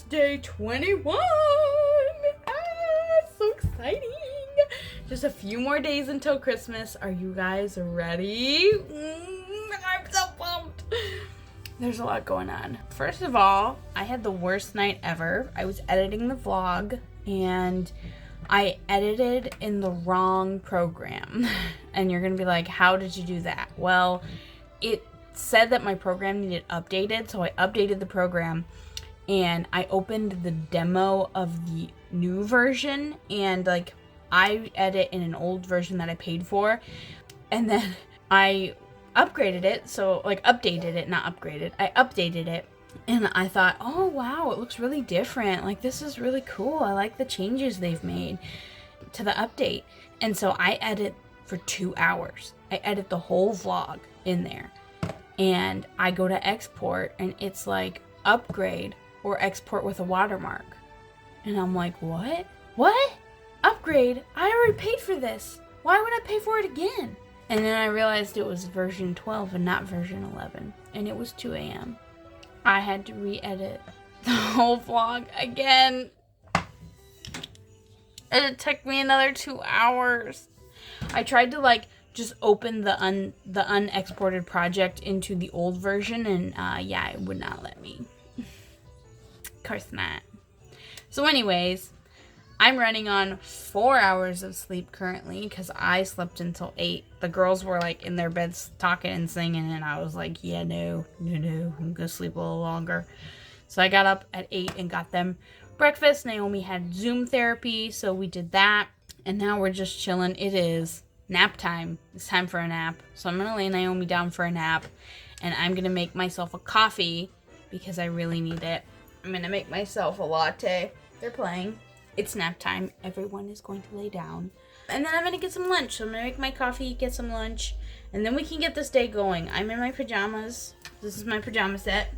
day 21. So exciting. Just a few more days until Christmas. Are you guys ready? I'm so pumped. There's a lot going on. First of all, I had the worst night ever. I was editing the vlog and I edited in the wrong program. And you're gonna be like, how did you do that? Well, it said that my program needed updated, so I updated the program and I opened the demo of the new version, and like I edit in an old version that I paid for, and then I upgraded it, so like updated it, not upgraded. I updated it and I thought, oh wow, it looks really different. Like this is really cool. I like the changes they've made to the update. And so I edit for 2 hours. I edit the whole vlog in there. And I go to export and it's like upgrade or export with a watermark. And I'm like, what? What? Upgrade? I already paid for this. Why would I pay for it again? And then I realized it was version 12 and not version 11. And it was 2 a.m. I had to re-edit the whole vlog again. And it took me another 2 hours. I tried to like just open the unexported project into the old version, and yeah, it would not let me. Of course not. So anyways, I'm running on 4 hours of sleep currently because I slept until 8. The girls were like in their beds talking and singing, and I was like, yeah, no, I'm gonna sleep a little longer. So I got up at 8 and got them breakfast. Naomi had Zoom therapy, so we did that, and now we're just chilling. It is nap time. It's time for a nap. So I'm gonna lay Naomi down for a nap, and I'm gonna make myself a coffee because I really need it. I'm gonna make myself a latte. They're playing. It's nap time. Everyone is going to lay down. And then I'm gonna get some lunch. So I'm gonna make my coffee, get some lunch, and then we can get this day going. I'm in my pajamas. This is my pajama set.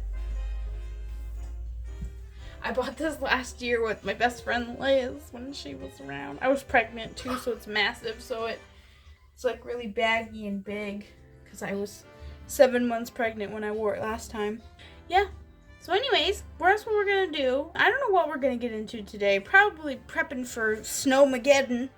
I bought this last year with my best friend Liz when she was around. I was pregnant too, so it's massive. So it's like really baggy and big because I was 7 months pregnant when I wore it last time. Yeah. So anyways, that's what we're going to do. I don't know what we're going to get into today. Probably prepping for Snowmageddon.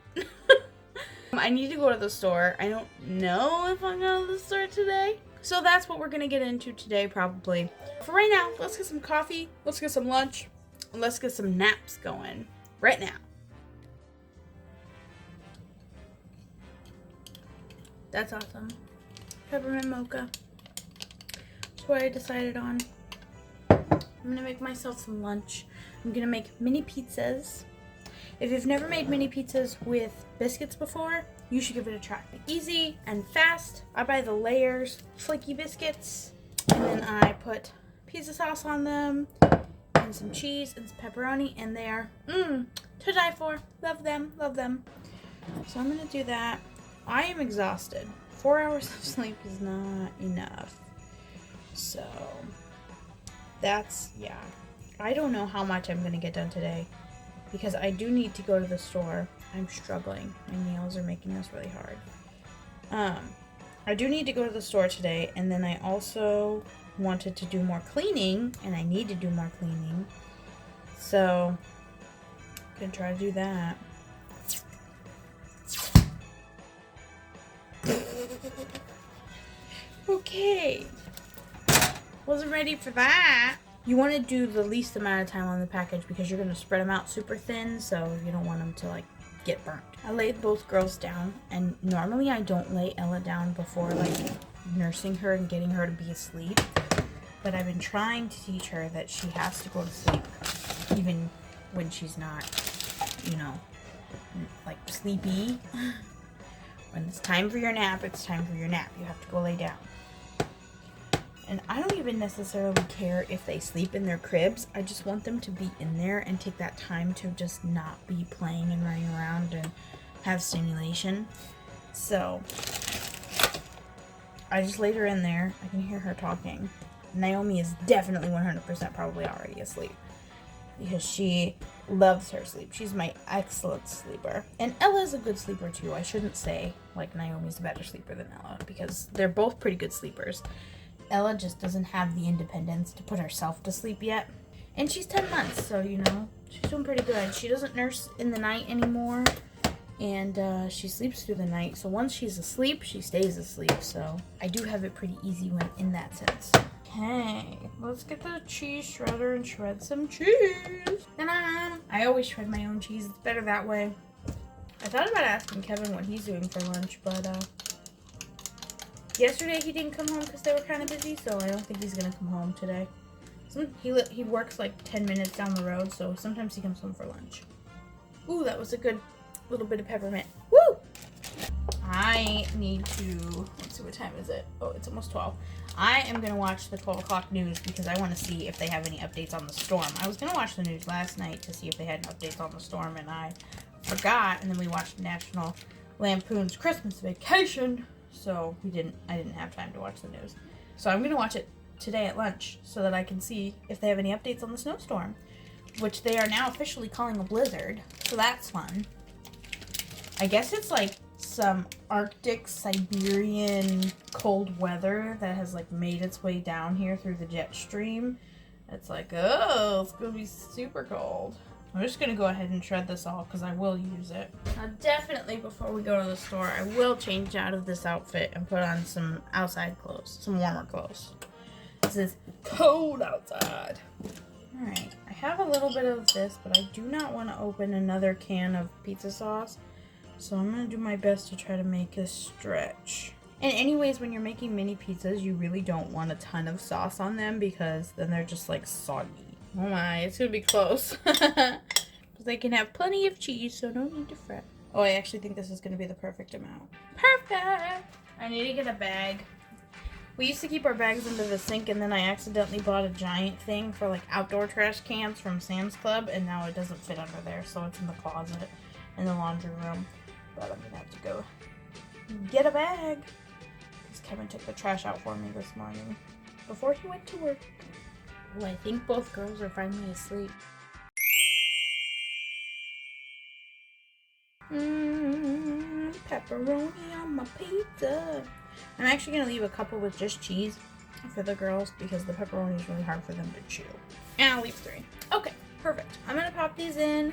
I need to go to the store. I don't know if I'm going to the store today. So that's what we're going to get into today probably. For right now, let's get some coffee. Let's get some lunch. And let's get some naps going right now. That's awesome. Peppermint mocha. That's what I decided on. I'm gonna make myself some lunch. I'm gonna make mini pizzas. If you've never made mini pizzas with biscuits before, you should give it a try. Easy and fast. I buy the layers flaky biscuits, and then I put pizza sauce on them, and some cheese and some pepperoni, and they are to die for. Love them, love them. So I'm gonna do that. I am exhausted. 4 hours of sleep is not enough. So that's, yeah. I don't know how much I'm going to get done today because I do need to go to the store. I'm struggling. My nails are making this really hard. I do need to go to the store today, and then I also wanted to do more cleaning, and I need to do more cleaning. So I'm going to try to do that. Okay. Wasn't ready for that. You want to do the least amount of time on the package because you're going to spread them out super thin, so you don't want them to like get burnt. I laid both girls down, and normally I don't lay Ella down before like nursing her and getting her to be asleep, but I've been trying to teach her that she has to go to sleep even when she's not, you know, like sleepy. When it's time for your nap, it's time for your nap. You have to go lay down. And I don't even necessarily care if they sleep in their cribs. I just want them to be in there and take that time to just not be playing and running around and have stimulation. So I just laid her in there. I can hear her talking. Naomi is definitely 100% probably already asleep because she loves her sleep. She's my excellent sleeper. And Ella's a good sleeper too. I shouldn't say like Naomi's a better sleeper than Ella because they're both pretty good sleepers. Ella just doesn't have the independence to put herself to sleep yet. And she's 10 months, so, you know, she's doing pretty good. She doesn't nurse in the night anymore, and she sleeps through the night. So once she's asleep, she stays asleep. So I do have it pretty easy when in that sense. Okay, let's get the cheese shredder and shred some cheese. Ta-da! I always shred my own cheese. It's better that way. I thought about asking Kevin what he's doing for lunch, but yesterday he didn't come home because they were kind of busy, so I don't think he's going to come home today. He works like 10 minutes down the road, so sometimes he comes home for lunch. Ooh, that was a good little bit of peppermint. Woo! I need to, let's see, what time is it? Oh, it's almost 12. I am going to watch the 12 o'clock news because I want to see if they have any updates on the storm. I was going to watch the news last night to see if they had any updates on the storm, and I forgot, and then we watched National Lampoon's Christmas Vacation, so I didn't have time to watch the news. So I'm going to watch it today at lunch so that I can see if they have any updates on the snowstorm, which they are now officially calling a blizzard, so that's fun. I guess it's like some Arctic Siberian cold weather that has like made its way down here through the jet stream. It's like, oh, it's gonna be super cold. I'm just gonna go ahead and shred this all because I will use it. Now, definitely before we go to the store, I will change out of this outfit and put on some outside clothes, some warmer clothes. This is cold outside. Alright, I have a little bit of this, but I do not want to open another can of pizza sauce. So I'm going to do my best to try to make this stretch. And anyways, when you're making mini pizzas, you really don't want a ton of sauce on them because then they're just like soggy. Oh my, it's going to be close. But they can have plenty of cheese, so no need to fret. Oh, I actually think this is going to be the perfect amount. Perfect! I need to get a bag. We used to keep our bags under the sink, and then I accidentally bought a giant thing for like outdoor trash cans from Sam's Club, and now it doesn't fit under there, so it's in the closet in the laundry room. But I'm gonna have to go get a bag because Kevin took the trash out for me this morning before he went to work. Well, I think both girls are finally asleep. Pepperoni on my pizza. I'm actually going to leave a couple with just cheese for the girls because the pepperoni is really hard for them to chew. And I'll leave 3. Okay, perfect. I'm going to pop these in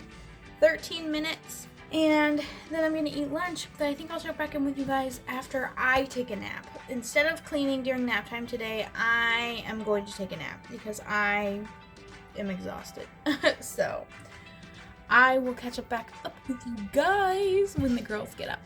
13 minutes and then I'm going to eat lunch. But I think I'll check back in with you guys after I take a nap. Instead of cleaning during nap time today, I am going to take a nap because I am exhausted. So I will catch back up with you guys when the girls get up.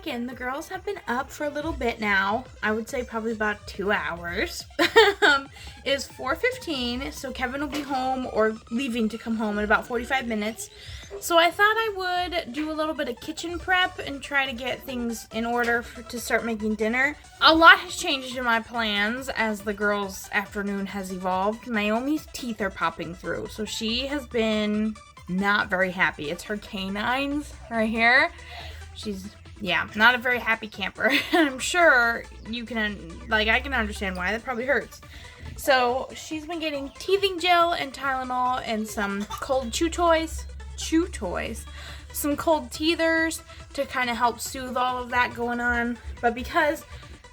check in. The girls have been up for a little bit now. I would say probably about 2 hours. It's 4:15, so Kevin will be home or leaving to come home in about 45 minutes. So I thought I would do a little bit of kitchen prep and try to get things in order to start making dinner. A lot has changed in my plans as the girls' afternoon has evolved. Naomi's teeth are popping through, so she has been not very happy. It's her canines right here. She's, yeah, not a very happy camper. I'm sure you can, like, I can understand why. That probably hurts. So she's been getting teething gel and Tylenol and some cold chew toys, some cold teethers to kind of help soothe all of that going on. But because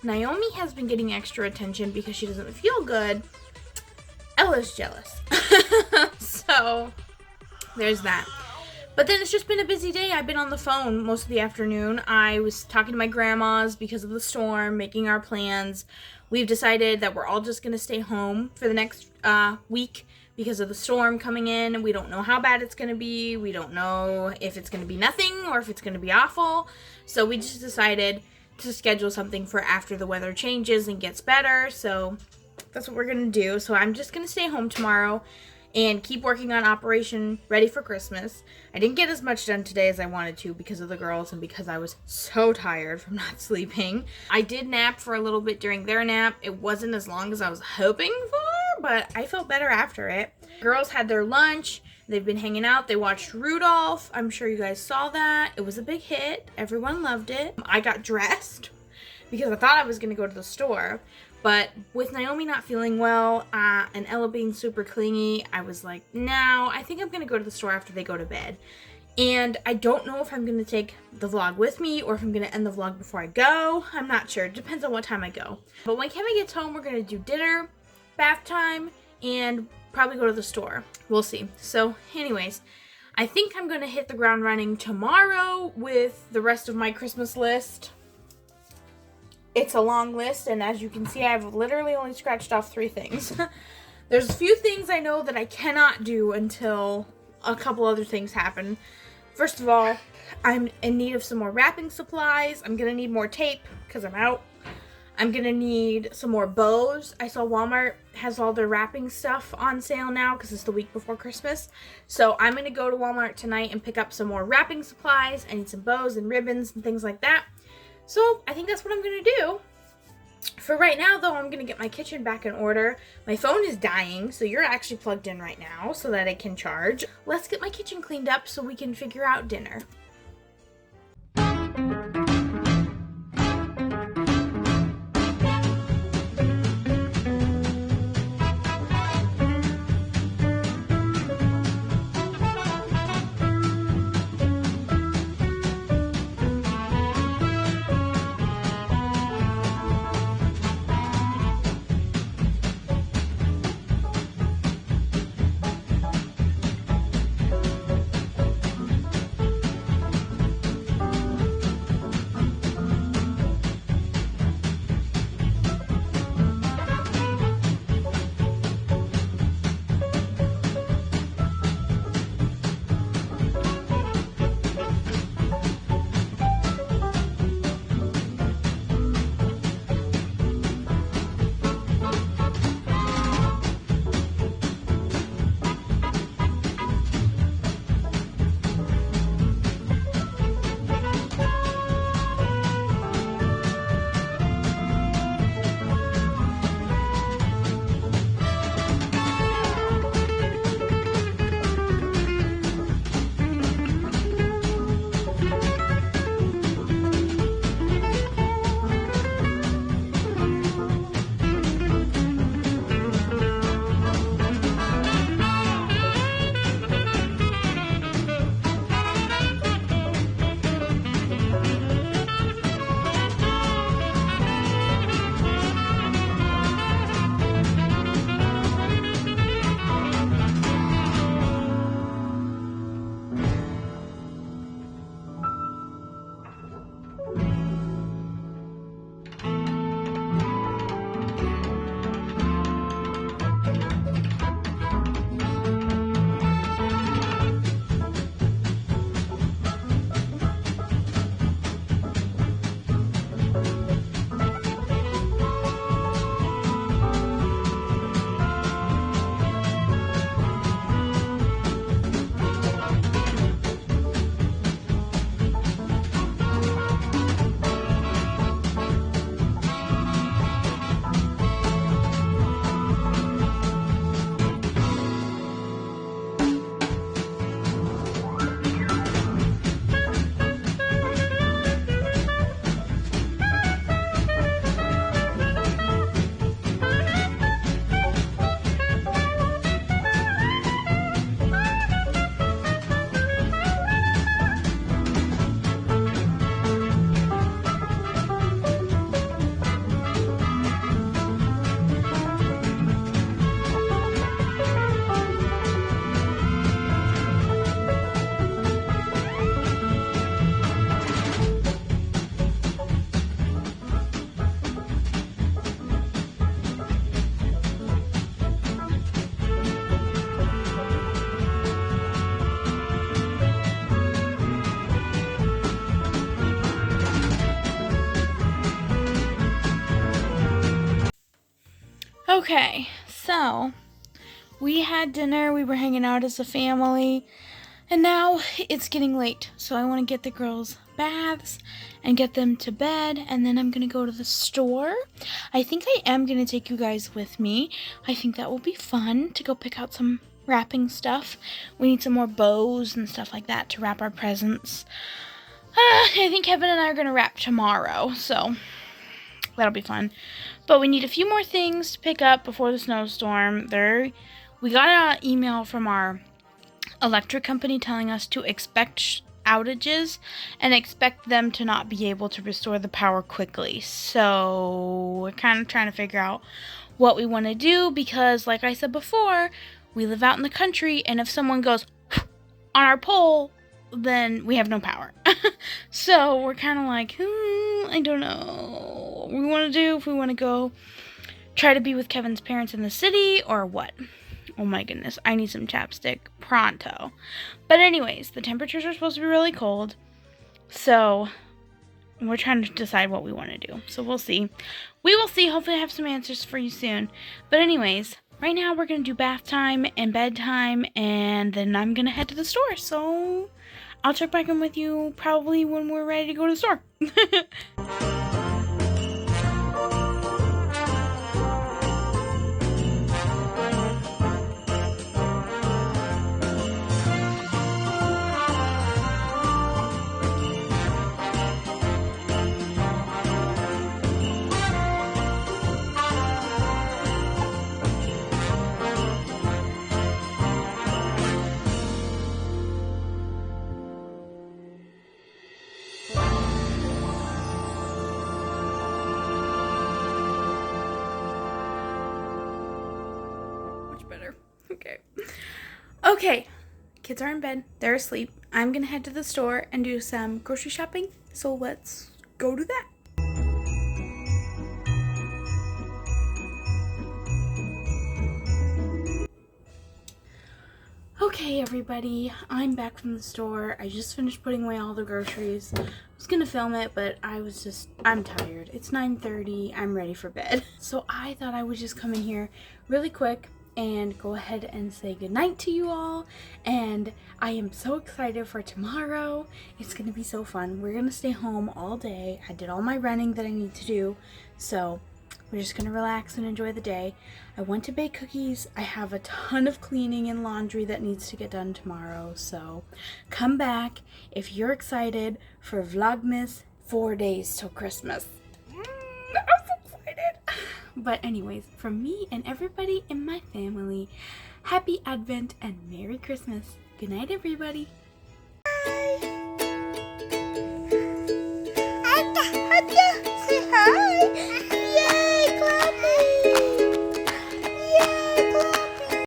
Naomi has been getting extra attention because she doesn't feel good, Ella's jealous. So there's that. But then it's just been a busy day. I've been on the phone most of the afternoon. I was talking to my grandmas because of the storm, making our plans. We've decided that we're all just going to stay home for the next week because of the storm coming in. We don't know how bad it's going to be. We don't know if it's going to be nothing or if it's going to be awful. So we just decided to schedule something for after the weather changes and gets better. So that's what we're going to do. So I'm just going to stay home tomorrow and keep working on Operation Ready for Christmas. I didn't get as much done today as I wanted to because of the girls and because I was so tired from not sleeping. I did nap for a little bit during their nap. It wasn't as long as I was hoping for, but I felt better after it. Girls had their lunch. They've been hanging out. They watched Rudolph. I'm sure you guys saw that. It was a big hit. Everyone loved it. I got dressed because I thought I was going to go to the store. But with Naomi not feeling well and Ella being super clingy, I was like, no, I think I'm going to go to the store after they go to bed. And I don't know if I'm going to take the vlog with me or if I'm going to end the vlog before I go. I'm not sure. It depends on what time I go. But when Kevin gets home, we're going to do dinner, bath time, and probably go to the store. We'll see. So anyways, I think I'm going to hit the ground running tomorrow with the rest of my Christmas list. It's a long list, and as you can see, I've literally only scratched off 3 things. There's a few things I know that I cannot do until a couple other things happen. First of all, I'm in need of some more wrapping supplies. I'm going to need more tape because I'm out. I'm going to need some more bows. I saw Walmart has all their wrapping stuff on sale now because it's the week before Christmas. So I'm going to go to Walmart tonight and pick up some more wrapping supplies. I need some bows and ribbons and things like that. So I think that's what I'm going to do. For right now, though, I'm going to get my kitchen back in order. My phone is dying, so you're actually plugged in right now so that it can charge. Let's get my kitchen cleaned up so we can figure out dinner. Okay, so we had dinner, we were hanging out as a family, and now it's getting late. So I want to get the girls baths and get them to bed, and then I'm going to go to the store. I think I am going to take you guys with me. I think that will be fun to go pick out some wrapping stuff. We need some more bows and stuff like that to wrap our presents. I think Kevin and I are going to wrap tomorrow, so that'll be fun. But we need a few more things to pick up before the snowstorm. We got an email from our electric company telling us to expect outages and expect them to not be able to restore the power quickly. So we're kind of trying to figure out what we want to do because, like I said before, we live out in the country, and if someone goes on our pole, then we have no power. So we're kind of like, I don't know what we want to do, if we want to go try to be with Kevin's parents in the city or what. Oh my goodness, I need some chapstick pronto. But anyways, the temperatures are supposed to be really cold, so we're trying to decide what we want to do. So we'll see. We will see. Hopefully I have some answers for you soon. But anyways, right now we're going to do bath time and bedtime, and then I'm going to head to the store. So I'll check back in with you probably when we're ready to go to the store. Better. Okay. Kids are in bed. They're asleep. I'm gonna head to the store and do some grocery shopping. So let's go do that. Okay, everybody. I'm back from the store. I just finished putting away all the groceries. I was gonna film it, but I'm tired. It's 9:30. I'm ready for bed. So I thought I would just come in here really quick and go ahead and say goodnight to you all. And I am so excited for tomorrow. It's gonna be so fun. We're gonna stay home all day. I did all my running that I need to do, so we're just gonna relax and enjoy the day. I want to bake cookies. I have a ton of cleaning and laundry that needs to get done tomorrow, so come back if you're excited for Vlogmas 4 days till Christmas. I'm so excited. But anyways, from me and everybody in my family, happy Advent and Merry Christmas. Good night, everybody. Bye.